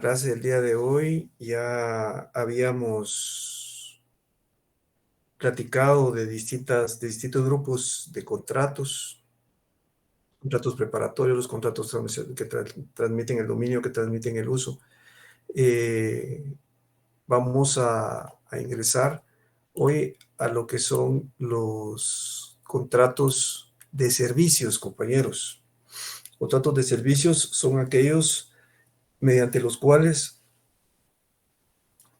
Clase del día de hoy ya habíamos platicado de distintos grupos de contratos preparatorios, los contratos que transmiten el dominio, que transmiten el uso. Vamos a ingresar hoy a lo que son los contratos de servicios, compañeros. Contratos de servicios son aquellos mediante los cuales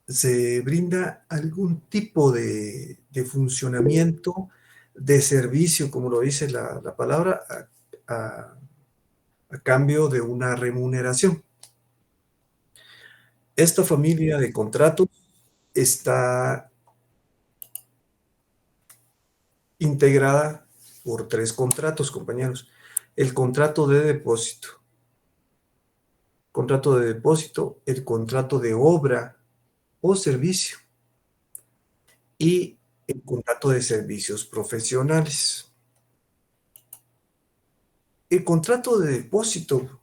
se brinda algún tipo de funcionamiento, de servicio, como lo dice la palabra, a- a cambio de una remuneración. Esta familia de contratos está integrada por 3 contratos, compañeros. El contrato de depósito, el contrato de obra o servicio y el contrato de servicios profesionales. El contrato de depósito,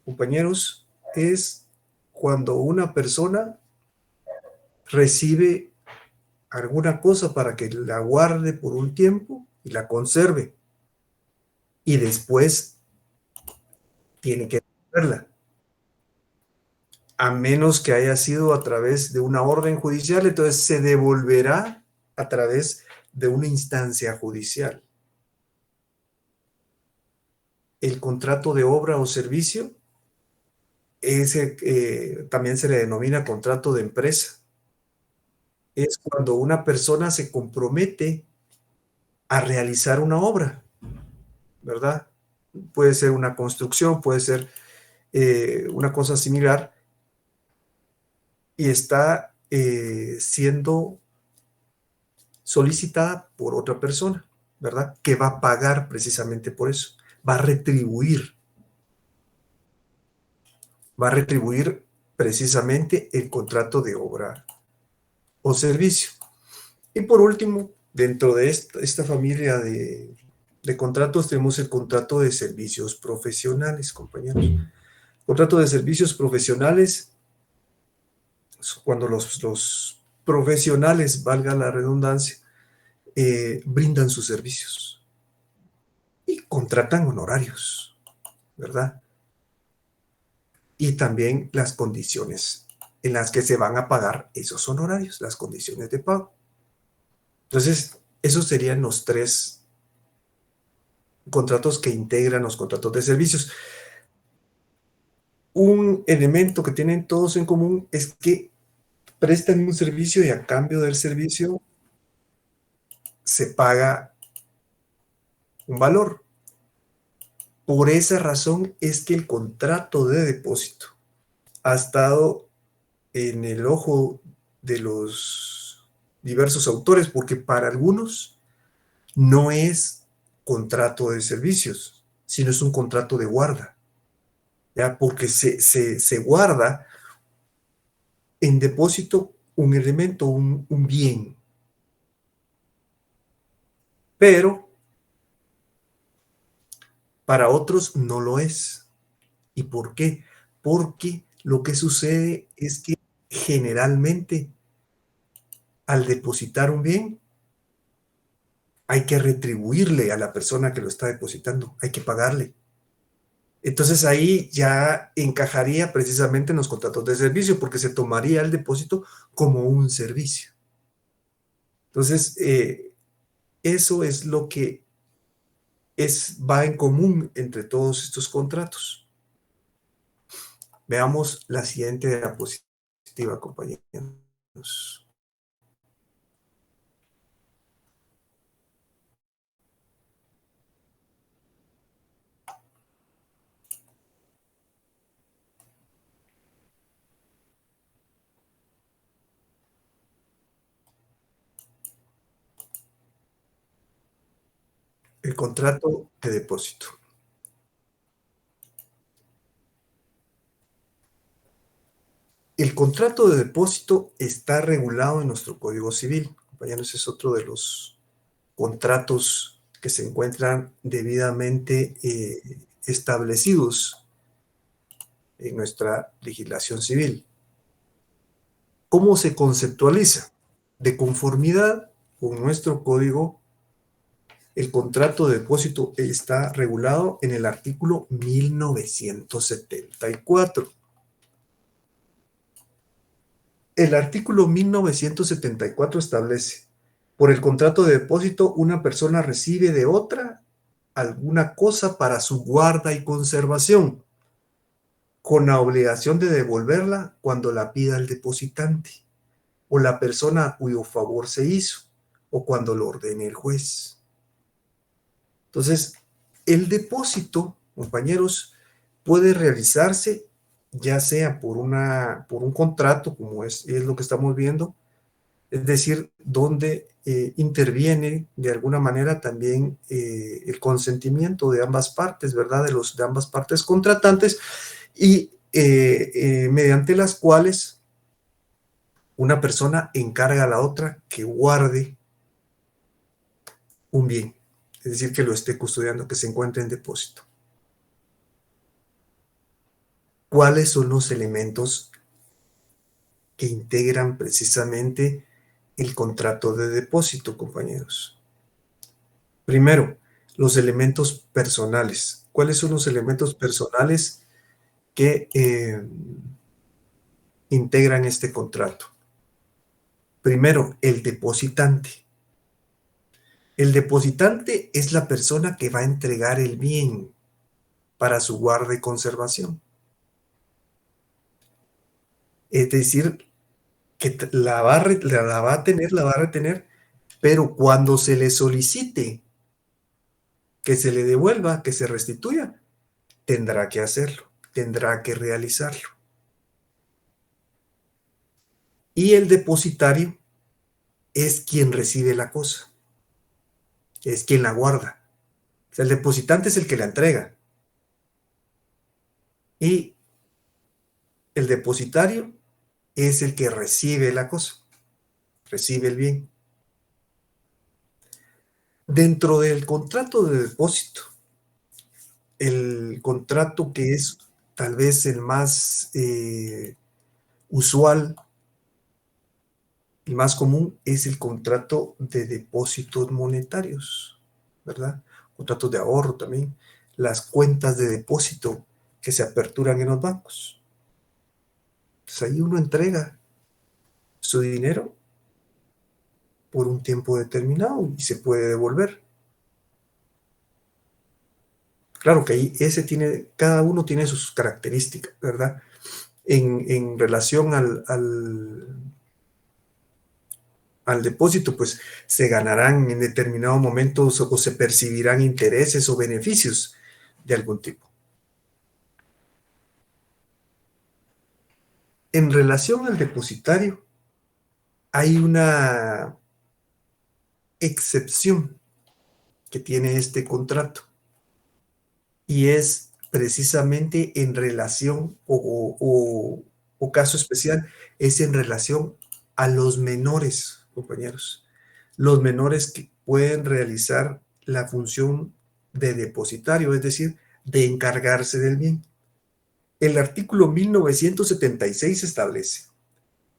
compañeros, es cuando una persona recibe alguna cosa para que la guarde por un tiempo y la conserve y después tiene que devolverla, a menos que haya sido a través de una orden judicial, entonces se devolverá a través de una instancia judicial. El contrato de obra o servicio, ese también se le denomina contrato de empresa. Es cuando una persona se compromete a realizar una obra, ¿verdad? Puede ser una construcción, puede ser una cosa similar, y está siendo solicitada por otra persona, ¿verdad? Que va a pagar precisamente por eso, va a retribuir precisamente el contrato de obra o servicio. Y por último, dentro de esta familia de contratos tenemos el contrato de servicios profesionales, compañeros. Contrato de servicios profesionales, cuando los profesionales, valga la redundancia, brindan sus servicios y contratan honorarios, ¿verdad? Y también las condiciones en las que se van a pagar esos honorarios, las condiciones de pago. Entonces, esos serían los 3 contratos que integran los contratos de servicios. Un elemento que tienen todos en común es que prestan un servicio y a cambio del servicio se paga un valor. Por esa razón es que el contrato de depósito ha estado en el ojo de los diversos autores, porque para algunos no es contrato de servicios, sino es un contrato de guarda, ¿ya? Porque se guarda en depósito un elemento, un bien, pero para otros no lo es. ¿Y por qué? Porque lo que sucede es que generalmente al depositar un bien, hay que retribuirle a la persona que lo está depositando, hay que pagarle. Entonces ahí ya encajaría precisamente en los contratos de servicio, porque se tomaría el depósito como un servicio. Entonces, eso es lo que va en común entre todos estos contratos. Veamos la siguiente diapositiva, compañeros. El contrato de depósito. El contrato de depósito está regulado en nuestro Código Civil. Compañeros, es otro de los contratos que se encuentran debidamente establecidos en nuestra legislación civil. ¿Cómo se conceptualiza? De conformidad con nuestro código, el contrato de depósito está regulado en el artículo 1974. El artículo 1974 establece: por el contrato de depósito, una persona recibe de otra alguna cosa para su guarda y conservación, con la obligación de devolverla cuando la pida el depositante o la persona a cuyo favor se hizo, o cuando lo ordene el juez. Entonces, el depósito, compañeros, puede realizarse ya sea por un contrato, como es lo que estamos viendo, es decir, donde interviene de alguna manera también el consentimiento de ambas partes, ¿verdad? De ambas partes contratantes, y mediante las cuales una persona encarga a la otra que guarde un bien, es decir, que lo esté custodiando, que se encuentre en depósito. ¿Cuáles son los elementos que integran precisamente el contrato de depósito, compañeros? Primero, los elementos personales. ¿Cuáles son los elementos personales que integran este contrato? Primero, el depositante. El depositante es la persona que va a entregar el bien para su guarda y conservación. Es decir, que la va a retener, pero cuando se le solicite que se le devuelva, que se restituya, tendrá que hacerlo, tendrá que realizarlo. Y el depositario es quien recibe la cosa, es quien la guarda. O sea, el depositante es el que la entrega. Y el depositario es el que recibe la cosa, recibe el bien. Dentro del contrato de depósito, el contrato que es tal vez el más usual, el más común, es el contrato de depósitos monetarios, ¿verdad? Contratos de ahorro también, las cuentas de depósito que se aperturan en los bancos. Entonces ahí uno entrega su dinero por un tiempo determinado y se puede devolver. Claro que ahí cada uno tiene sus características, ¿verdad? En relación al depósito, pues se ganarán en determinado momento o se percibirán intereses o beneficios de algún tipo. En relación al depositario, hay una excepción que tiene este contrato, y es precisamente en relación o caso especial, es en relación a los menores, compañeros. Los menores que pueden realizar la función de depositario, es decir, de encargarse del bien. El artículo 1976 establece: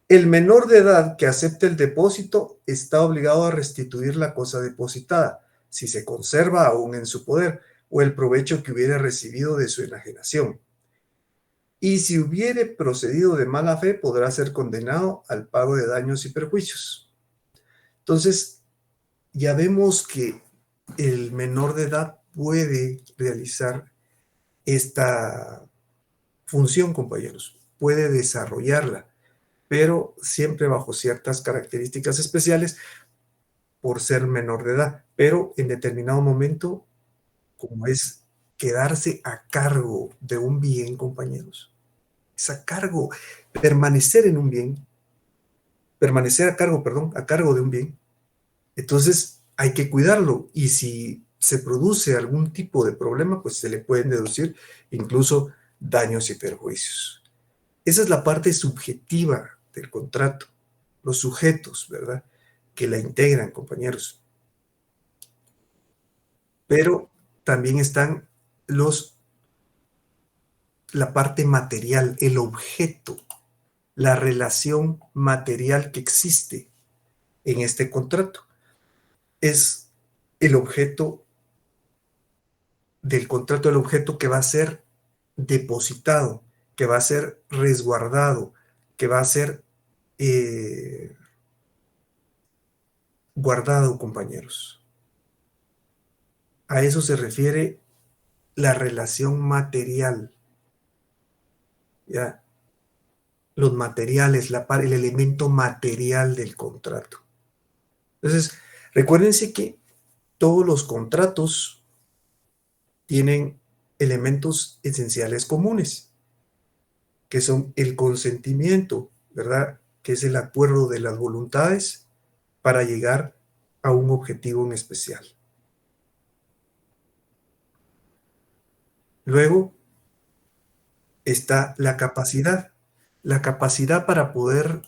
el menor de edad que acepte el depósito está obligado a restituir la cosa depositada, si se conserva aún en su poder, o el provecho que hubiere recibido de su enajenación. Y si hubiere procedido de mala fe, podrá ser condenado al pago de daños y perjuicios. Entonces, ya vemos que el menor de edad puede realizar esta función, compañeros, puede desarrollarla, pero siempre bajo ciertas características especiales por ser menor de edad, pero en determinado momento, como es quedarse a cargo de un bien, compañeros, es a cargo, permanecer en un bien, permanecer a cargo, perdón, a cargo de un bien. Entonces hay que cuidarlo, y si se produce algún tipo de problema, pues se le pueden deducir incluso daños y perjuicios. Esa es la parte subjetiva del contrato, los sujetos, ¿verdad?, que la integran, compañeros. Pero también están la parte material, el objeto, la relación material que existe en este contrato. Es el objeto del contrato, el objeto que va a ser depositado, que va a ser resguardado, que va a ser guardado, compañeros. A eso se refiere la relación material, ¿ya? Los materiales, el elemento material del contrato. Entonces, recuérdense que todos los contratos tienen elementos esenciales comunes, que son el consentimiento, ¿verdad? Que es el acuerdo de las voluntades para llegar a un objetivo en especial. Luego está la capacidad para poder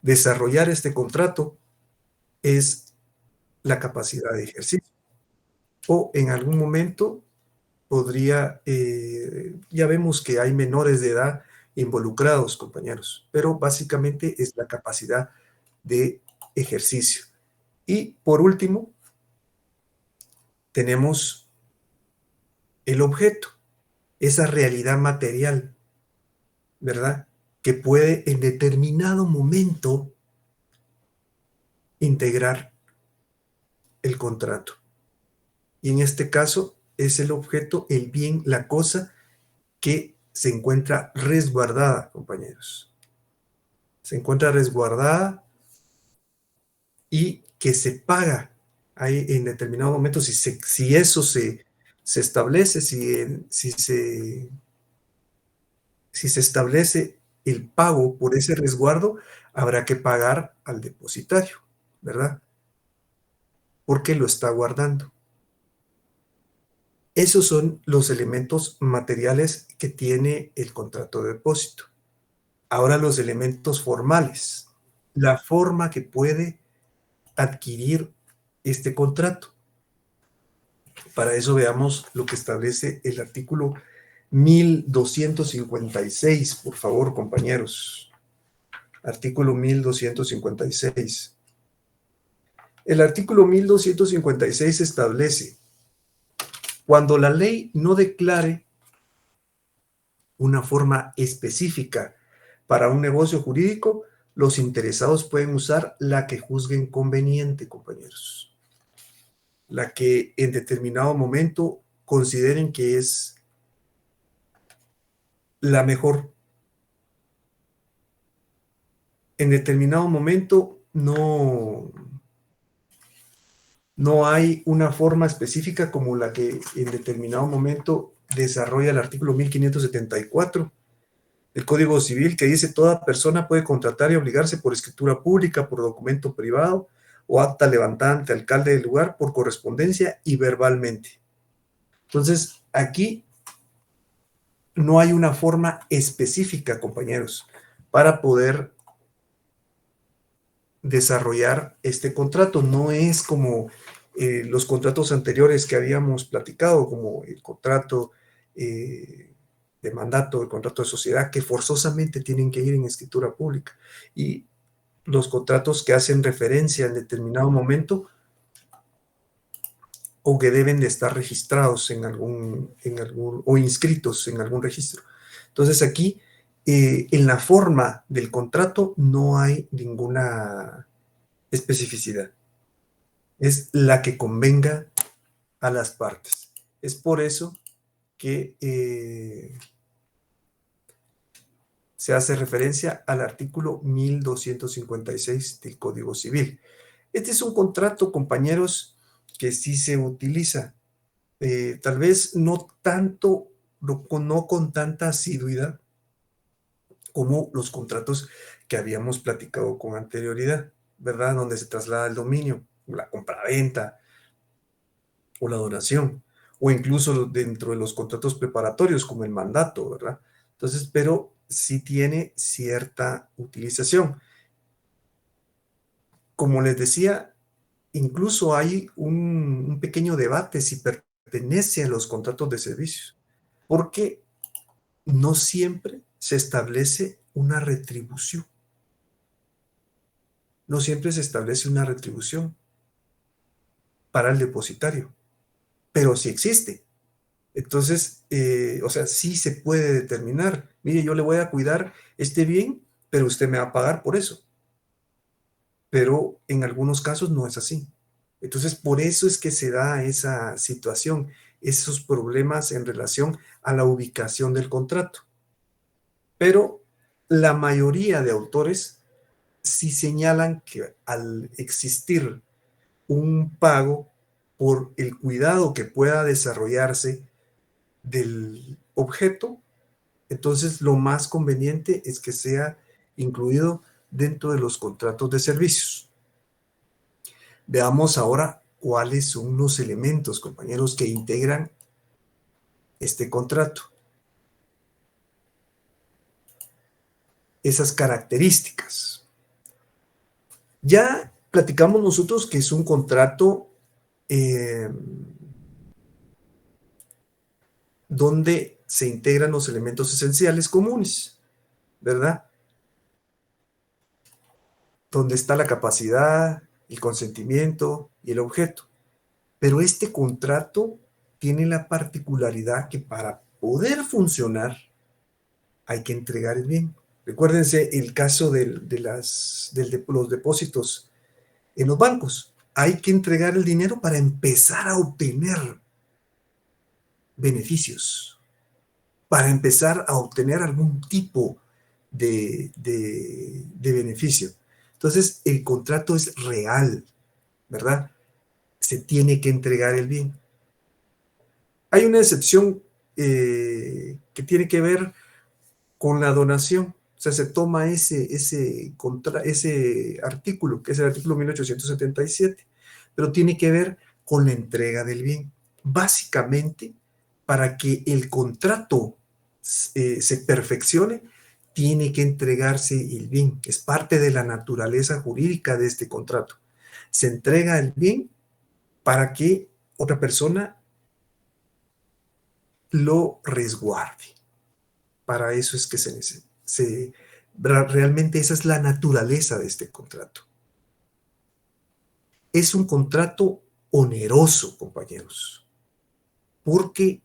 desarrollar este contrato es la capacidad de ejercicio. O en algún momento podría, ya vemos que hay menores de edad involucrados, compañeros, pero básicamente es la capacidad de ejercicio. Y por último, tenemos el objeto, esa realidad material, ¿verdad? Que puede en determinado momento integrar el contrato. Y en este caso es el objeto, el bien, la cosa que se encuentra resguardada, compañeros. Se encuentra resguardada y que se paga ahí en determinado momento. Si eso se establece, si se establece el pago por ese resguardo, habrá que pagar al depositario, ¿verdad? Porque lo está guardando. Esos son los elementos materiales que tiene el contrato de depósito. Ahora los elementos formales, la forma que puede adquirir este contrato. Para eso veamos lo que establece el artículo 1256, por favor, compañeros. Artículo 1256. El artículo 1256 establece: cuando la ley no declare una forma específica para un negocio jurídico, los interesados pueden usar la que juzguen conveniente, compañeros. La que en determinado momento consideren que es la mejor. En determinado momento no hay una forma específica como la que en determinado momento desarrolla el artículo 1574 del Código Civil, que dice: toda persona puede contratar y obligarse por escritura pública, por documento privado o acta levantada ante alcalde del lugar, por correspondencia y verbalmente. Entonces, aquí no hay una forma específica, compañeros, para poder desarrollar este contrato. No es como los contratos anteriores que habíamos platicado, como el contrato de mandato, el contrato de sociedad, que forzosamente tienen que ir en escritura pública. Y los contratos que hacen referencia en determinado momento o que deben de estar registrados en algún o inscritos en algún registro. Entonces aquí, en la forma del contrato no hay ninguna especificidad. Es la que convenga a las partes. Es por eso que se hace referencia al artículo 1256 del Código Civil. Este es un contrato, compañeros, que sí se utiliza, tal vez no tanto, no con tanta asiduidad como los contratos que habíamos platicado con anterioridad, ¿verdad? Donde se traslada el dominio, la compraventa o la donación, o incluso dentro de los contratos preparatorios como el mandato, ¿verdad? Entonces, pero sí tiene cierta utilización. Como les decía, incluso hay un pequeño debate si pertenece a los contratos de servicios. porque no siempre se establece una retribución. No siempre se establece una retribución para el depositario, pero sí existe. Entonces, o sea, sí se puede determinar, mire, yo le voy a cuidar este bien, pero usted me va a pagar por eso. Pero en algunos casos no es así. Entonces, por eso es que se da esa situación, esos problemas en relación a la ubicación del contrato. Pero la mayoría de autores sí señalan que al existir un pago por el cuidado que pueda desarrollarse del objeto, entonces lo más conveniente es que sea incluido dentro de los contratos de servicios. Veamos ahora cuáles son los elementos, compañeros, que integran este contrato. Esas características. Ya platicamos nosotros que es un contrato donde se integran los elementos esenciales comunes, ¿verdad? Donde está la capacidad, el consentimiento y el objeto. Pero este contrato tiene la particularidad que para poder funcionar hay que entregar el bien. Recuérdense el caso de los depósitos en los bancos. Hay que entregar el dinero para empezar a obtener beneficios, para empezar a obtener algún tipo de beneficio. Entonces, el contrato es real, ¿verdad? Se tiene que entregar el bien. Hay una excepción que tiene que ver con la donación. O sea, se toma ese artículo, que es el artículo 1877, pero tiene que ver con la entrega del bien. Básicamente, para que el contrato se perfeccione, tiene que entregarse el bien, que es parte de la naturaleza jurídica de este contrato. Se entrega el bien para que otra persona lo resguarde. Para eso es que realmente esa es la naturaleza de este contrato. Es un contrato oneroso, compañeros, porque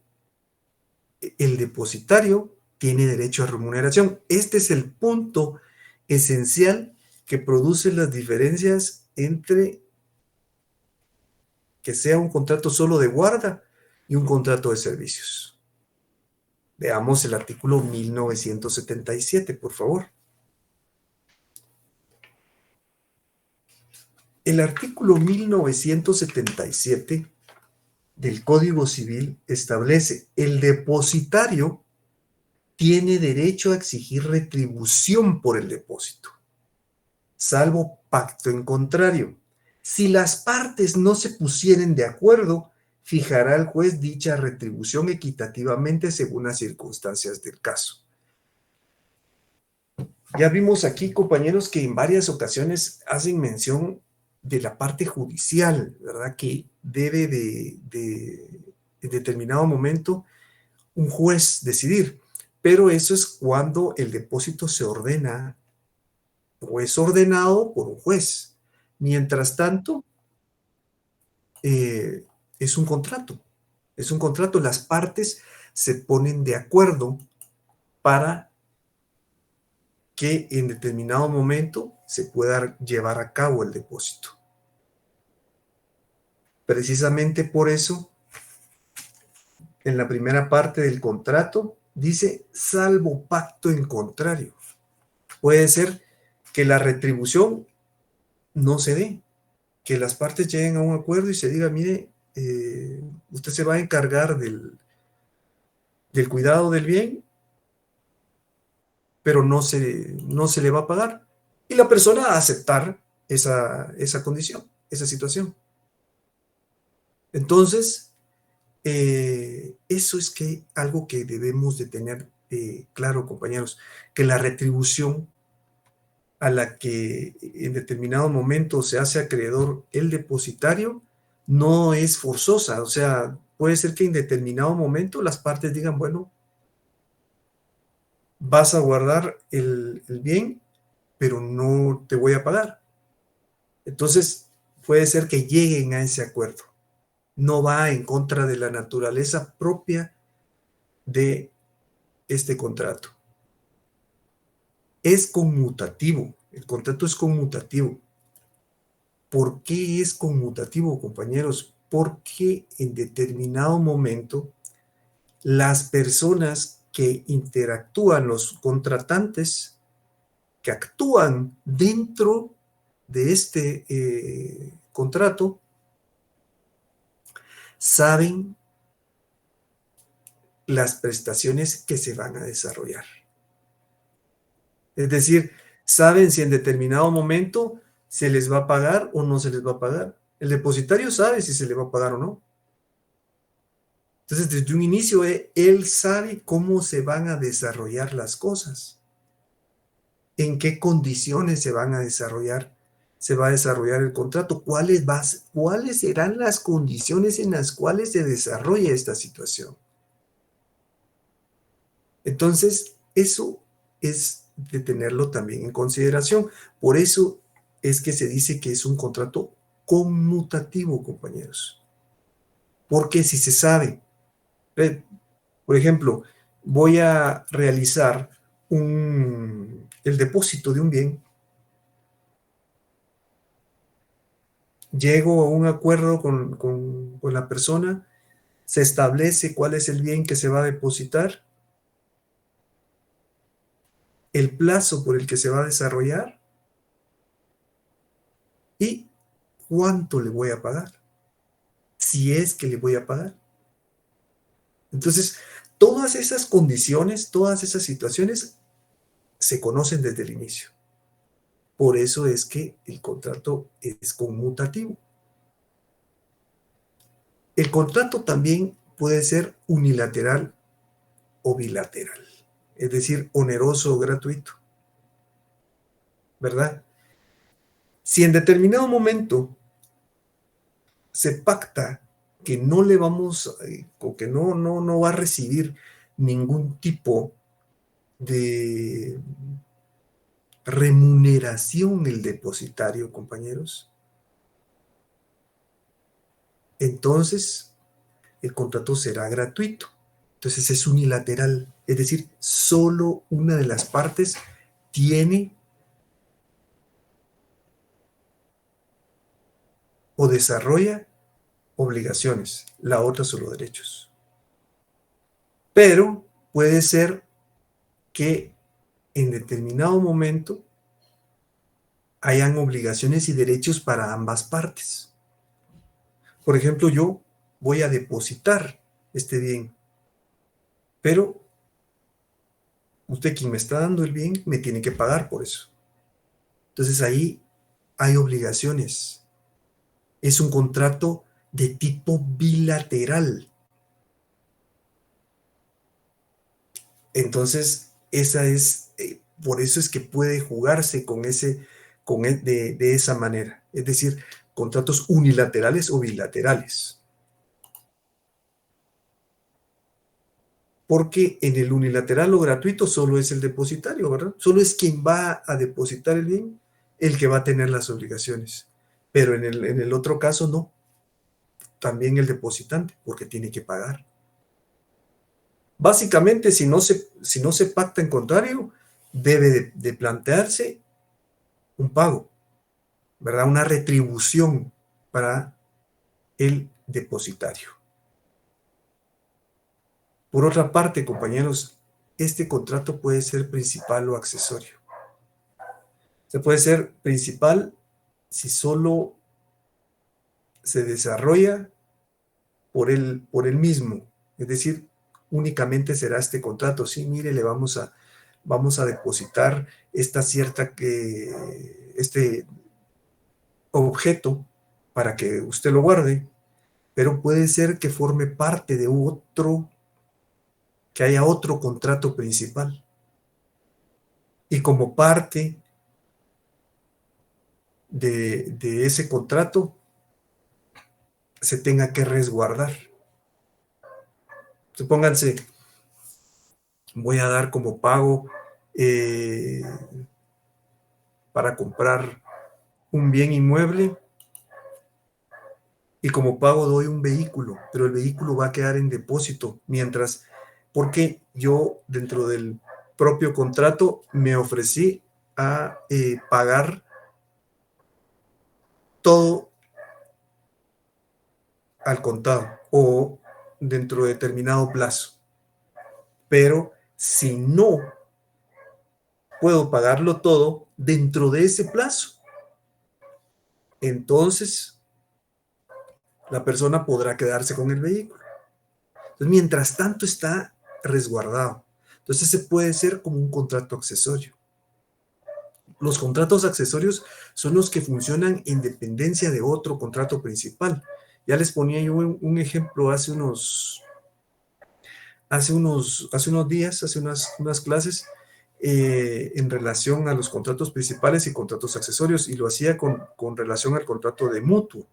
el depositario tiene derecho a remuneración. Este es el punto esencial que produce las diferencias entre que sea un contrato solo de guarda y un contrato de servicios. Veamos el artículo 1977, por favor. El artículo 1977 del Código Civil establece: el depositario tiene derecho a exigir retribución por el depósito, salvo pacto en contrario. Si las partes no se pusieren de acuerdo, fijará el juez dicha retribución equitativamente según las circunstancias del caso. Ya vimos aquí, compañeros, que en varias ocasiones hacen mención de la parte judicial, ¿verdad? Que debe en determinado momento un juez decidir. Pero eso es cuando el depósito se ordena o es ordenado por un juez. Mientras tanto, es un contrato. Es un contrato. Las partes se ponen de acuerdo para que en determinado momento se pueda llevar a cabo el depósito. Precisamente por eso, en la primera parte del contrato, dice salvo pacto en contrario. Puede ser que la retribución no se dé, que las partes lleguen a un acuerdo y se diga, mire, usted se va a encargar del cuidado del bien, pero no se le va a pagar. Y la persona a aceptar esa condición, esa situación. Entonces, eso es algo que debemos de tener claro, compañeros, que la retribución a la que en determinado momento se hace acreedor el depositario no es forzosa. O sea, puede ser que en determinado momento las partes digan, bueno, vas a guardar el bien, pero no te voy a pagar. Entonces, puede ser que lleguen a ese acuerdo. No va en contra de la naturaleza propia de este contrato. Es conmutativo, el contrato es conmutativo. ¿Por qué es conmutativo, compañeros? Porque en determinado momento las personas que interactúan, los contratantes que actúan dentro de este contrato, saben las prestaciones que se van a desarrollar. Es decir, saben si en determinado momento se les va a pagar o no se les va a pagar. El depositario sabe si se le va a pagar o no. Entonces, desde un inicio, él sabe cómo se van a desarrollar las cosas, en qué condiciones se van a desarrollar, se va a desarrollar el contrato, cuáles serán las condiciones en las cuales se desarrolla esta situación. Entonces, eso es de tenerlo también en consideración. Por eso es que se dice que es un contrato conmutativo, compañeros. Porque si se sabe, por ejemplo, voy a realizar el depósito de un bien, llego a un acuerdo con la persona, se establece cuál es el bien que se va a depositar, el plazo por el que se va a desarrollar y cuánto le voy a pagar, si es que le voy a pagar. Entonces, todas esas condiciones, todas esas situaciones se conocen desde el inicio. Por eso es que el contrato es conmutativo. El contrato también puede ser unilateral o bilateral, es decir, oneroso o gratuito, ¿verdad? Si en determinado momento se pacta que no le vamos, o que no va a recibir ningún tipo de remuneración el depositario, compañeros, entonces el contrato será gratuito. Entonces es unilateral, es decir, solo una de las partes tiene o desarrolla obligaciones, la otra solo derechos. Pero puede ser que en determinado momento hayan obligaciones y derechos para ambas partes. Por ejemplo, yo voy a depositar este bien, pero usted quien me está dando el bien me tiene que pagar por eso. Entonces ahí hay obligaciones. Es un contrato de tipo bilateral. Entonces, por eso es que puede jugarse de esa manera. Es decir, contratos unilaterales o bilaterales. Porque en el unilateral o gratuito solo es el depositario, ¿verdad? Solo es quien va a depositar el bien el que va a tener las obligaciones. Pero en el otro caso no. También el depositante, porque tiene que pagar. Básicamente, si no se pacta en contrario, debe de plantearse un pago, ¿verdad? Una retribución para el depositario. Por otra parte, compañeros, este contrato puede ser principal o accesorio. Se puede ser principal si solo se desarrolla por él mismo, es decir, únicamente será este contrato. Sí, mire, vamos a depositar este objeto para que usted lo guarde, pero puede ser que forme parte de que haya otro contrato principal. Y como parte de ese contrato, se tenga que resguardar. Supónganse, voy a dar como pago para comprar un bien inmueble y como pago doy un vehículo, pero el vehículo va a quedar en depósito mientras, porque yo dentro del propio contrato me ofrecí a pagar todo al contado o dentro de determinado plazo. Pero si no puedo pagarlo todo dentro de ese plazo, entonces la persona podrá quedarse con el vehículo. Entonces, mientras tanto está resguardado. Entonces, se puede ser como un contrato accesorio. Los contratos accesorios son los que funcionan en dependencia de otro contrato principal. Ya les ponía yo un ejemplo hace unos días, hace unas clases, en relación a los contratos principales y contratos accesorios, y lo hacía con relación al contrato de mutuo.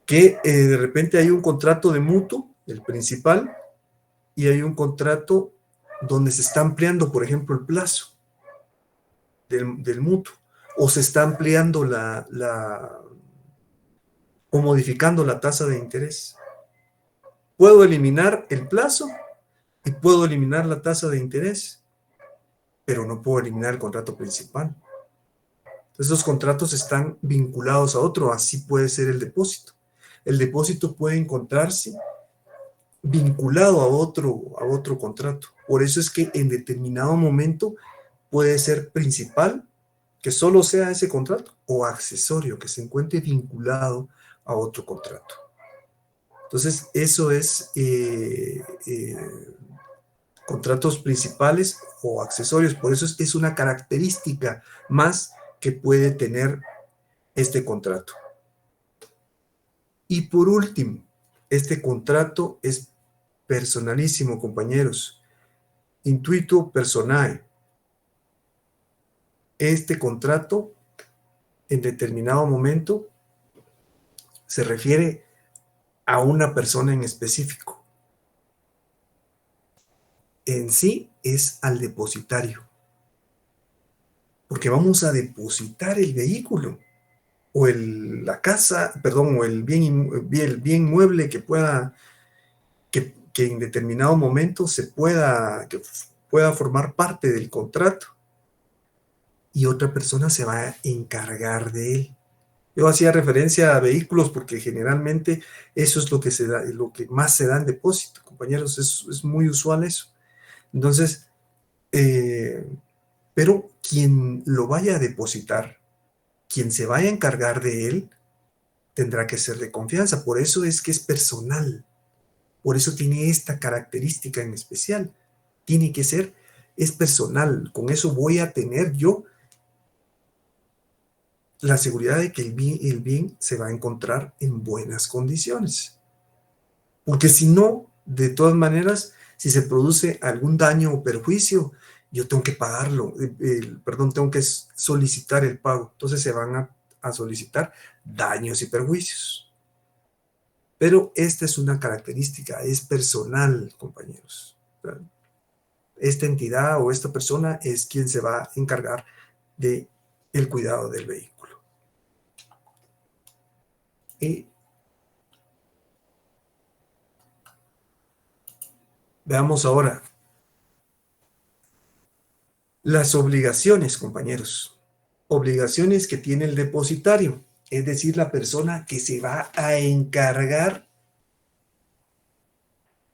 Que de repente hay un contrato de mutuo, el principal, y hay un contrato donde se está ampliando, por ejemplo, el plazo del mutuo, o se está ampliando o modificando la tasa de interés. Puedo eliminar el plazo y puedo eliminar la tasa de interés, pero no puedo eliminar el contrato principal. Entonces, los contratos están vinculados a otro, así puede ser el depósito. El depósito puede encontrarse vinculado a otro contrato. Por eso es que en determinado momento puede ser principal, que solo sea ese contrato, o accesorio, que se encuentre vinculado a otro contrato. Entonces, eso es contratos principales o accesorios. Por eso es una característica más que puede tener este contrato. Y por último, este contrato es personalísimo, compañeros. Intuito personae. Este contrato, en determinado momento, se refiere a una persona en específico. En sí es al depositario. Porque vamos a depositar el vehículo o la casa, perdón, o el bien mueble que pueda, que en determinado momento que pueda formar parte del contrato, y otra persona se va a encargar de él. Yo hacía referencia a vehículos porque generalmente eso es lo que se da, lo que más se da en depósito, compañeros, es muy usual eso. Entonces, pero quien lo vaya a depositar, quien se vaya a encargar de él, tendrá que ser de confianza. Por eso es que es personal. Por eso tiene esta característica en especial. Tiene que ser, es personal. Con eso voy a tener yo la seguridad de que el bien se va a encontrar en buenas condiciones. Porque si no, de todas maneras, si se produce algún daño o perjuicio, yo tengo que pagarlo, tengo que solicitar el pago. Entonces se van a solicitar daños y perjuicios. Pero esta es una característica, es personal, compañeros. Esta entidad o esta persona es quien se va a encargar del cuidado del vehículo. Y veamos ahora las obligaciones, compañeros. Obligaciones que tiene el depositario, es decir, la persona que se va a encargar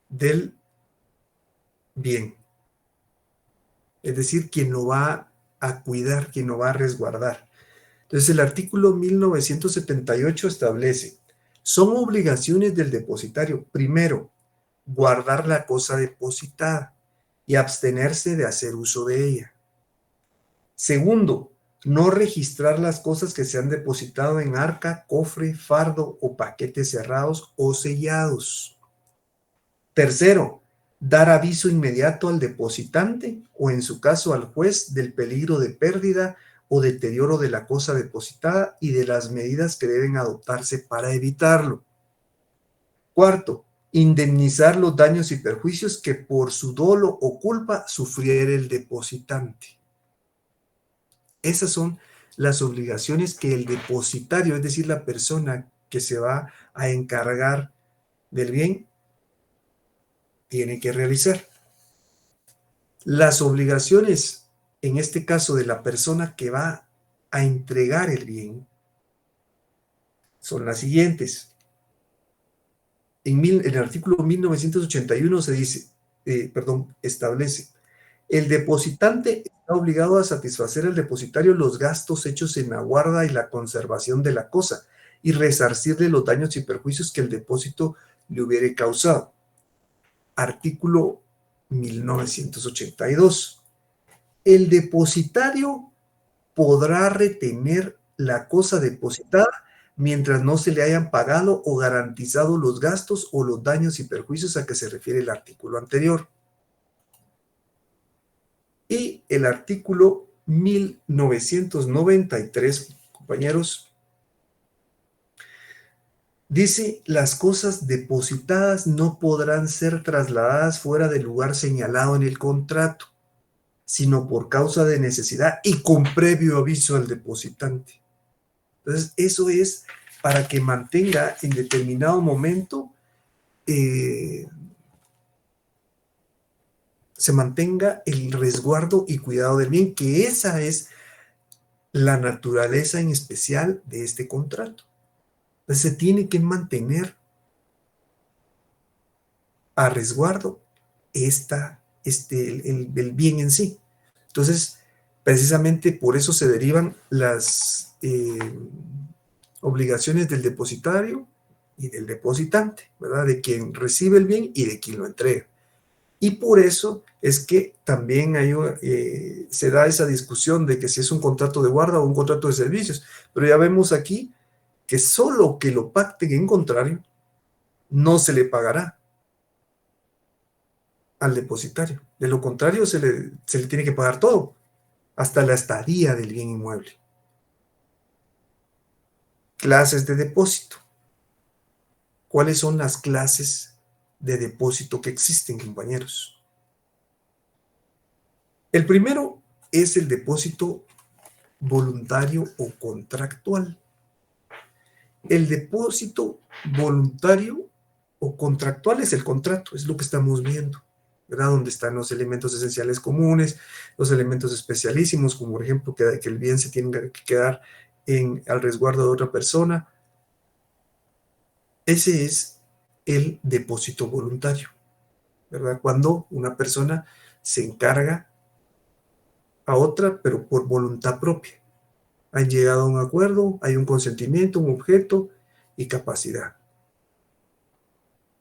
del bien. Es decir, quien lo va a cuidar, quien lo va a resguardar. Entonces, el artículo 1978 establece, son obligaciones del depositario, primero, guardar la cosa depositada y abstenerse de hacer uso de ella. Segundo, no registrar las cosas que se han depositado en arca, cofre, fardo o paquetes cerrados o sellados. Tercero, dar aviso inmediato al depositante o en su caso al juez del peligro de pérdida o deterioro de la cosa depositada y de las medidas que deben adoptarse para evitarlo. Cuarto, indemnizar los daños y perjuicios que por su dolo o culpa sufriera el depositante. Esas son las obligaciones que el depositario, es decir, la persona que se va a encargar del bien, tiene que realizar. Las obligaciones, en este caso de la persona que va a entregar el bien, son las siguientes. En el artículo 1981 se dice, establece, el depositante está obligado a satisfacer al depositario los gastos hechos en la guarda y la conservación de la cosa y resarcirle los daños y perjuicios que el depósito le hubiere causado. Artículo 1982. El depositario podrá retener la cosa depositada mientras no se le hayan pagado o garantizado los gastos o los daños y perjuicios a que se refiere el artículo anterior. Y el artículo 1993, compañeros, dice, las cosas depositadas no podrán ser trasladadas fuera del lugar señalado en el contrato, sino por causa de necesidad y con previo aviso al depositante. Entonces, eso es para que mantenga en determinado momento, se mantenga el resguardo y cuidado del bien, que esa es la naturaleza en especial de este contrato. Entonces, se tiene que mantener a resguardo el bien en sí. Entonces, precisamente por eso se derivan las obligaciones del depositario y del depositante, ¿verdad? De quien recibe el bien y de quien lo entrega. Y por eso es que también se da esa discusión de que si es un contrato de guarda o un contrato de servicios. Pero ya vemos aquí que solo que lo pacten en contrario, no se le pagará al depositario. De lo contrario, se le tiene que pagar todo, hasta la estadía del bien inmueble. Clases de depósito. ¿Cuáles son las clases de depósito que existen, compañeros? El primero es el depósito voluntario o contractual. El depósito voluntario o contractual es el contrato, es lo que estamos viendo, ¿verdad? Donde están los elementos esenciales comunes, los elementos especialísimos, como por ejemplo que el bien se tiene que quedar al resguardo de otra persona. Ese es el depósito voluntario, ¿verdad? Cuando una persona se encarga a otra, pero por voluntad propia. Han llegado a un acuerdo, hay un consentimiento, un objeto y capacidad.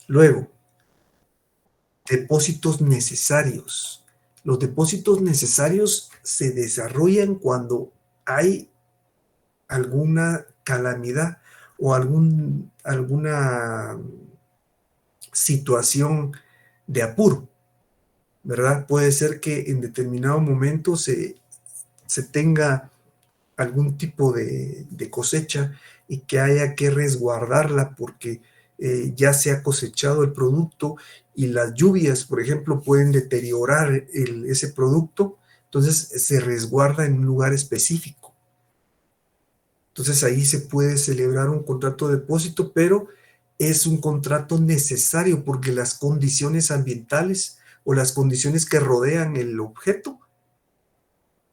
Luego, depósitos necesarios. Los depósitos necesarios se desarrollan cuando hay alguna calamidad o alguna situación de apuro, ¿verdad? Puede ser que en determinado momento se tenga algún tipo de cosecha y que haya que resguardarla porque ya se ha cosechado el producto y las lluvias, por ejemplo, pueden deteriorar ese producto, entonces se resguarda en un lugar específico. Entonces ahí se puede celebrar un contrato de depósito, pero es un contrato necesario porque las condiciones ambientales o las condiciones que rodean el objeto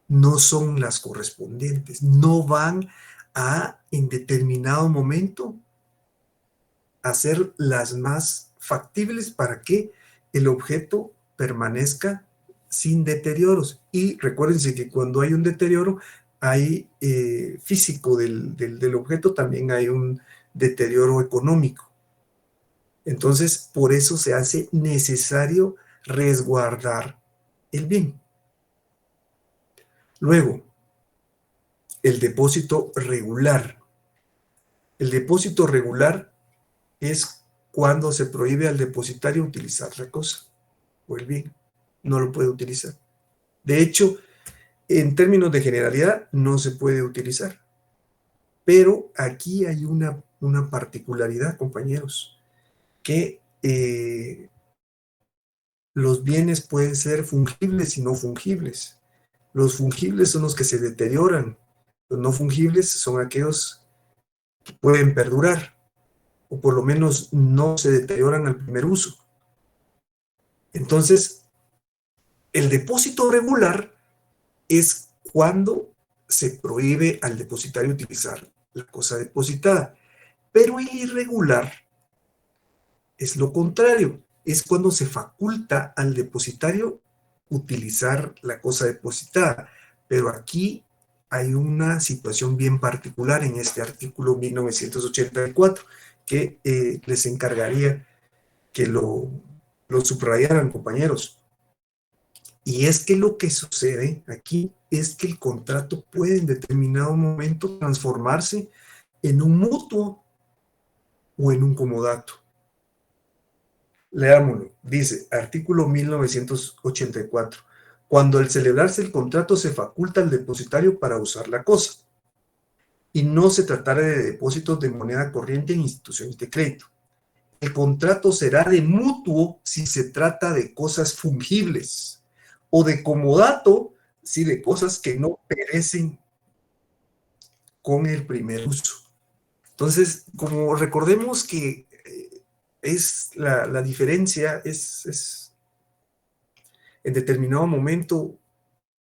no son las correspondientes, no van en determinado momento, a ser las más factibles para que el objeto permanezca sin deterioros. Y recuérdense que cuando hay un deterioro, hay físico del objeto, también hay un deterioro económico. Entonces, por eso se hace necesario resguardar el bien. Luego, el depósito regular. El depósito regular es cuando se prohíbe al depositario utilizar la cosa o el bien. No lo puede utilizar. De hecho, en términos de generalidad, no se puede utilizar. Pero aquí hay una particularidad, compañeros, que los bienes pueden ser fungibles y no fungibles. Los fungibles son los que se deterioran. Los no fungibles son aquellos que pueden perdurar, o por lo menos no se deterioran al primer uso. Entonces, el depósito regular es cuando se prohíbe al depositario utilizar la cosa depositada. Pero el irregular es lo contrario, es cuando se faculta al depositario utilizar la cosa depositada. Pero aquí hay una situación bien particular en este artículo 1984 que les encargaría que lo subrayaran, compañeros. Y es que lo que sucede aquí es que el contrato puede en determinado momento transformarse en un mutuo o en un comodato. Leámoslo. Dice, artículo 1984. Cuando al celebrarse el contrato se faculta al depositario para usar la cosa y no se tratara de depósitos de moneda corriente en instituciones de crédito. El contrato será de mutuo si se trata de cosas fungibles o de comodato si de cosas que no perecen con el primer uso. Entonces, como recordemos que es la diferencia, es en determinado momento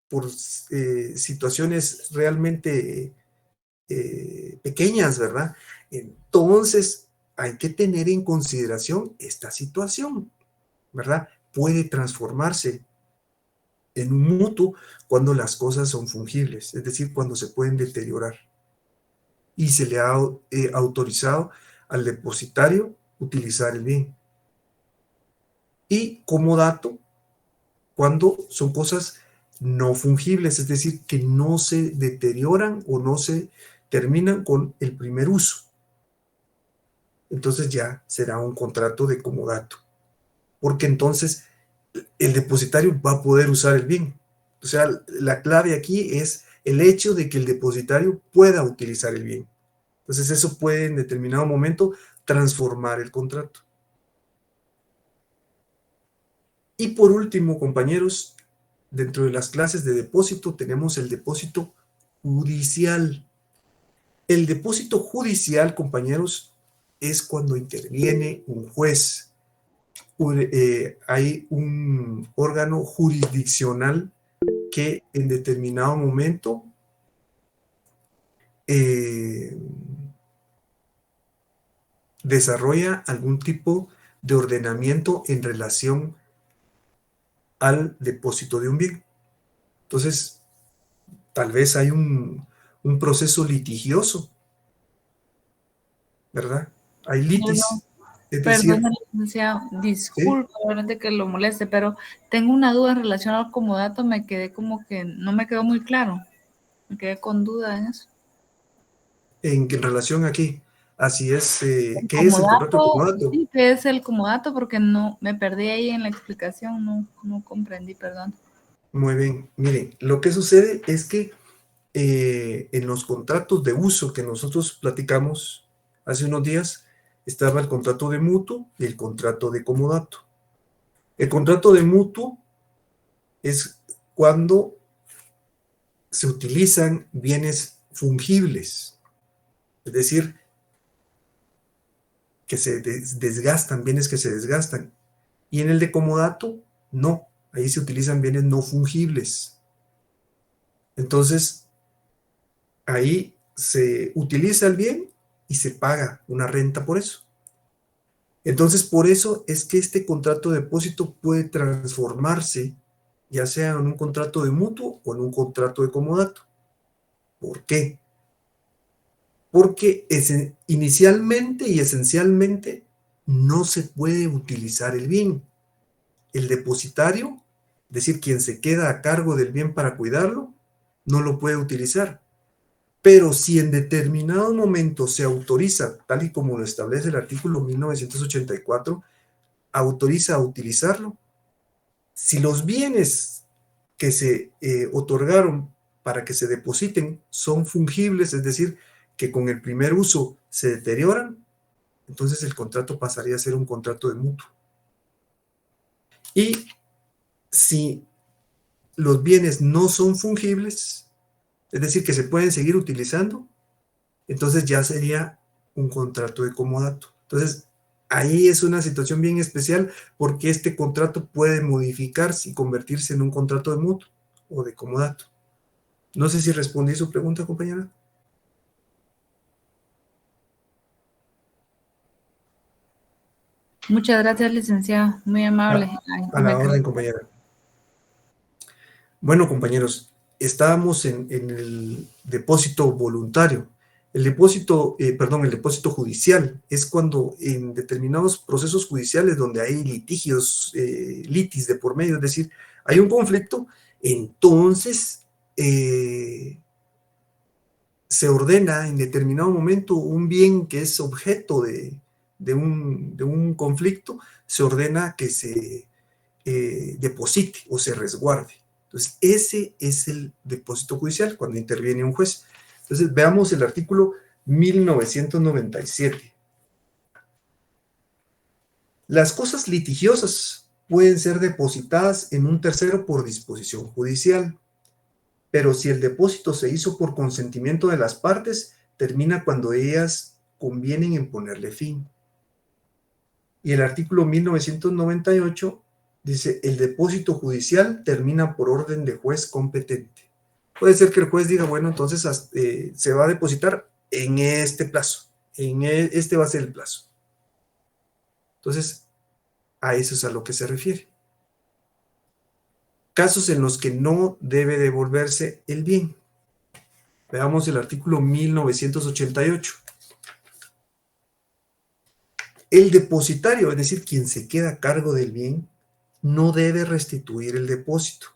por situaciones realmente pequeñas, ¿verdad? Entonces, hay que tener en consideración esta situación, ¿verdad? Puede transformarse en un mutuo cuando las cosas son fungibles, es decir, cuando se pueden deteriorar. Y se le ha autorizado al depositario utilizar el bien. Y como dato, cuando son cosas no fungibles, es decir, que no se deterioran o no se terminan con el primer uso. Entonces ya será un contrato de comodato, porque entonces el depositario va a poder usar el bien. O sea, la clave aquí es el hecho de que el depositario pueda utilizar el bien. Entonces eso puede en determinado momento transformar el contrato. Y por último, compañeros, dentro de las clases de depósito tenemos el depósito judicial. El depósito judicial, compañeros, es cuando interviene un juez. Hay un órgano jurisdiccional que en determinado momento desarrolla algún tipo de ordenamiento en relación al depósito de un bien. Entonces, tal vez hay un proceso litigioso, ¿verdad? Hay litis, es decir, Perdón, licenciado, ¿sí? disculpe realmente que lo moleste, pero tengo una duda en relación al comodato, me quedé como que no me quedó muy claro, me quedé con duda en eso. En relación aquí, así es, El ¿qué es el contrato de comodato, comodato? sí, ¿qué es el comodato? Porque no, me perdí ahí en la explicación, no comprendí, perdón. Muy bien, miren, lo que sucede es que en los contratos de uso que nosotros platicamos hace unos días, estaba el contrato de mutuo y el contrato de comodato. El contrato de mutuo es cuando se utilizan bienes fungibles, es decir, que se desgastan, bienes que se desgastan. Y en el de comodato, no, ahí se utilizan bienes no fungibles. Entonces, ahí se utiliza el bien y se paga una renta por eso. Entonces, por eso es que este contrato de depósito puede transformarse, ya sea en un contrato de mutuo o en un contrato de comodato. ¿Por qué? Porque inicialmente y esencialmente no se puede utilizar el bien. El depositario, es decir, quien se queda a cargo del bien para cuidarlo, no lo puede utilizar. Pero si en determinado momento se autoriza, tal y como lo establece el artículo 1984, autoriza a utilizarlo, si los bienes que se otorgaron para que se depositen son fungibles, es decir, que con el primer uso se deterioran, entonces el contrato pasaría a ser un contrato de mutuo. Y si los bienes no son fungibles, es decir, que se pueden seguir utilizando, entonces ya sería un contrato de comodato. Entonces, ahí es una situación bien especial porque este contrato puede modificarse y convertirse en un contrato de mutuo o de comodato. No sé si respondí su pregunta, compañera. Muchas gracias, licenciado. Muy amable. A la orden, compañera. Bueno, compañeros, estábamos en el depósito voluntario. El depósito, el depósito judicial es cuando en determinados procesos judiciales donde hay litigios, litis de por medio, es decir, hay un conflicto, entonces se ordena en determinado momento un bien que es objeto de un conflicto, se ordena que se deposite o se resguarde. Entonces, ese es el depósito judicial cuando interviene un juez. Entonces, veamos el artículo 1997. Las cosas litigiosas pueden ser depositadas en un tercero por disposición judicial, pero si el depósito se hizo por consentimiento de las partes, termina cuando ellas convienen en ponerle fin. Y el artículo 1998 dice, el depósito judicial termina por orden de juez competente. Puede ser que el juez diga, bueno, entonces se va a depositar en este plazo, este va a ser el plazo. Entonces, a eso es a lo que se refiere. Casos en los que no debe devolverse el bien. Veamos el artículo 1988. El depositario, es decir, quien se queda a cargo del bien, no debe restituir el depósito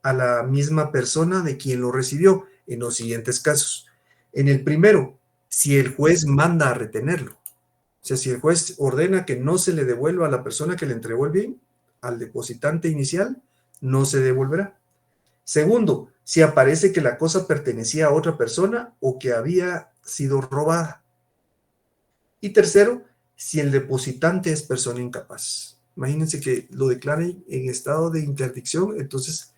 a la misma persona de quien lo recibió en los siguientes casos. En el primero, si el juez manda a retenerlo. O sea, si el juez ordena que no se le devuelva a la persona que le entregó el bien, al depositante inicial, no se devolverá. Segundo, si aparece que la cosa pertenecía a otra persona o que había sido robada. Y tercero, si el depositante es persona incapaz. Imagínense que lo declaren en estado de interdicción, entonces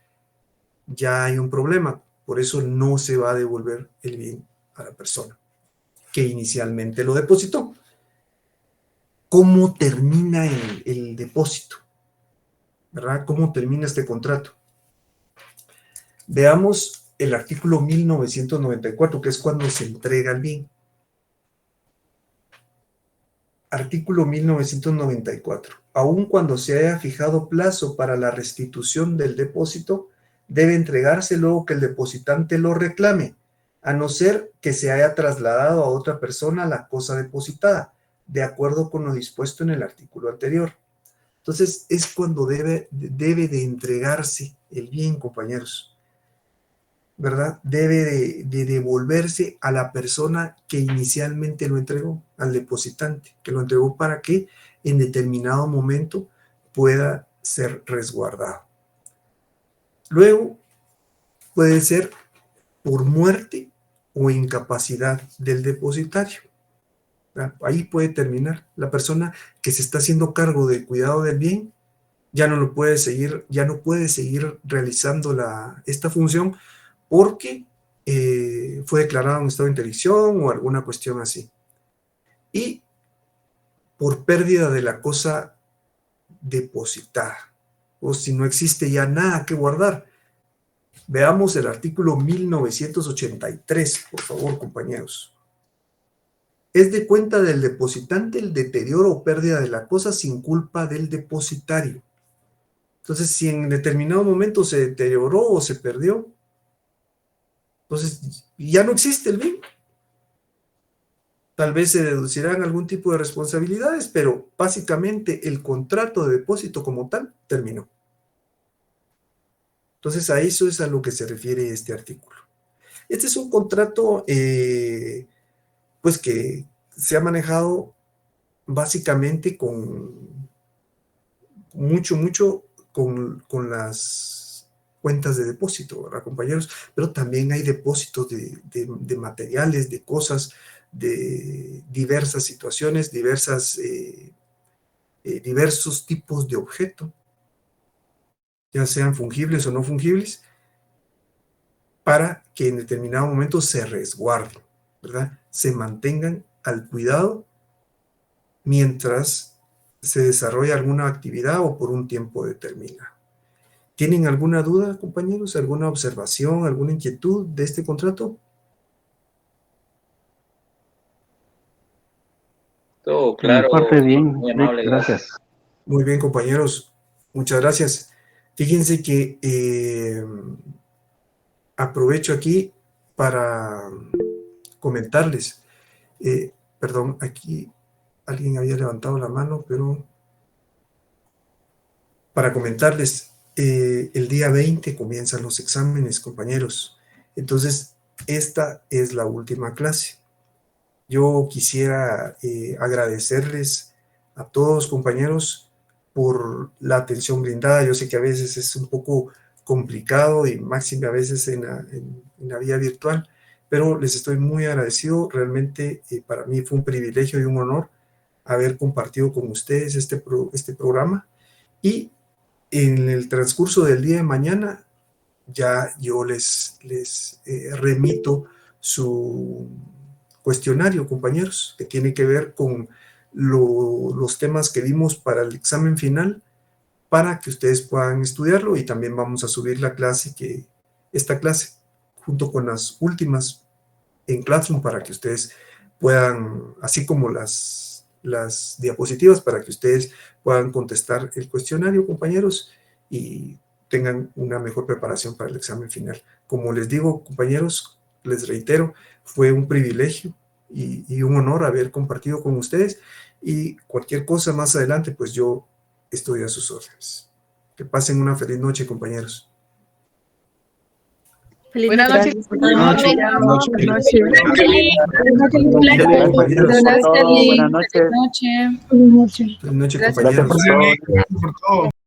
ya hay un problema. Por eso no se va a devolver el bien a la persona que inicialmente lo depositó. ¿Cómo termina el depósito? ¿Verdad? ¿Cómo termina este contrato? Veamos el artículo 1994, que es cuando se entrega el bien. Artículo 1994. Aun cuando se haya fijado plazo para la restitución del depósito, debe entregarse luego que el depositante lo reclame, a no ser que se haya trasladado a otra persona la cosa depositada, de acuerdo con lo dispuesto en el artículo anterior. Entonces, es cuando debe de entregarse el bien, compañeros, ¿verdad? Debe de devolverse a la persona que inicialmente lo entregó, al depositante, que lo entregó para que en determinado momento pueda ser resguardado. Luego, puede ser por muerte o incapacidad del depositario. Ahí puede terminar. La persona que se está haciendo cargo del cuidado del bien ya no puede seguir realizando esta función porque fue declarado en estado de interdicción o alguna cuestión así. Y por pérdida de la cosa depositada, o si no existe ya nada que guardar. Veamos el artículo 1983, por favor, compañeros. Es de cuenta del depositante el deterioro o pérdida de la cosa sin culpa del depositario. Entonces, si en determinado momento se deterioró o se perdió, entonces ya no existe el bien. Tal vez se deducirán algún tipo de responsabilidades, pero básicamente el contrato de depósito como tal terminó. Entonces, a eso es a lo que se refiere este artículo. Este es un contrato, pues que se ha manejado básicamente con cuentas de depósito, ¿verdad, compañeros? Pero también hay depósitos de materiales, de cosas, de diversas situaciones, diversos tipos de objetos, ya sean fungibles o no fungibles, para que en determinado momento se resguarden, ¿verdad? Se mantengan al cuidado mientras se desarrolla alguna actividad o por un tiempo determinado. ¿Tienen alguna duda, compañeros? ¿Alguna observación, alguna inquietud de este contrato? Todo claro. Por mi parte, bien. Muy amable, Gracias. Muy bien, compañeros. Muchas gracias. Fíjense que aprovecho aquí para comentarles. Perdón, aquí alguien había levantado la mano, pero para comentarles, el día 20 comienzan los exámenes, compañeros. Entonces, esta es la última clase. Yo quisiera agradecerles a todos, compañeros, por la atención brindada. Yo sé que a veces es un poco complicado y máxime a veces en la vía virtual, pero les estoy muy agradecido. Realmente para mí fue un privilegio y un honor haber compartido con ustedes este programa, y en el transcurso del día de mañana ya yo les remito su cuestionario, compañeros, que tiene que ver con los temas que vimos para el examen final, para que ustedes puedan estudiarlo, y también vamos a subir esta clase junto con las últimas en Classroom para que ustedes puedan, así como las diapositivas, para que ustedes puedan contestar el cuestionario, compañeros, y tengan una mejor preparación para el examen final. Como les digo, compañeros, les reitero, fue un privilegio y un honor haber compartido con ustedes, y cualquier cosa más adelante, pues yo estoy a sus órdenes. Que pasen una feliz noche, compañeros. Buenas noches. Buenas noches. Buenas noches. Buenas noches. Buenas noches. Buenas noches, Gracias. compañeros. Gracias por todo.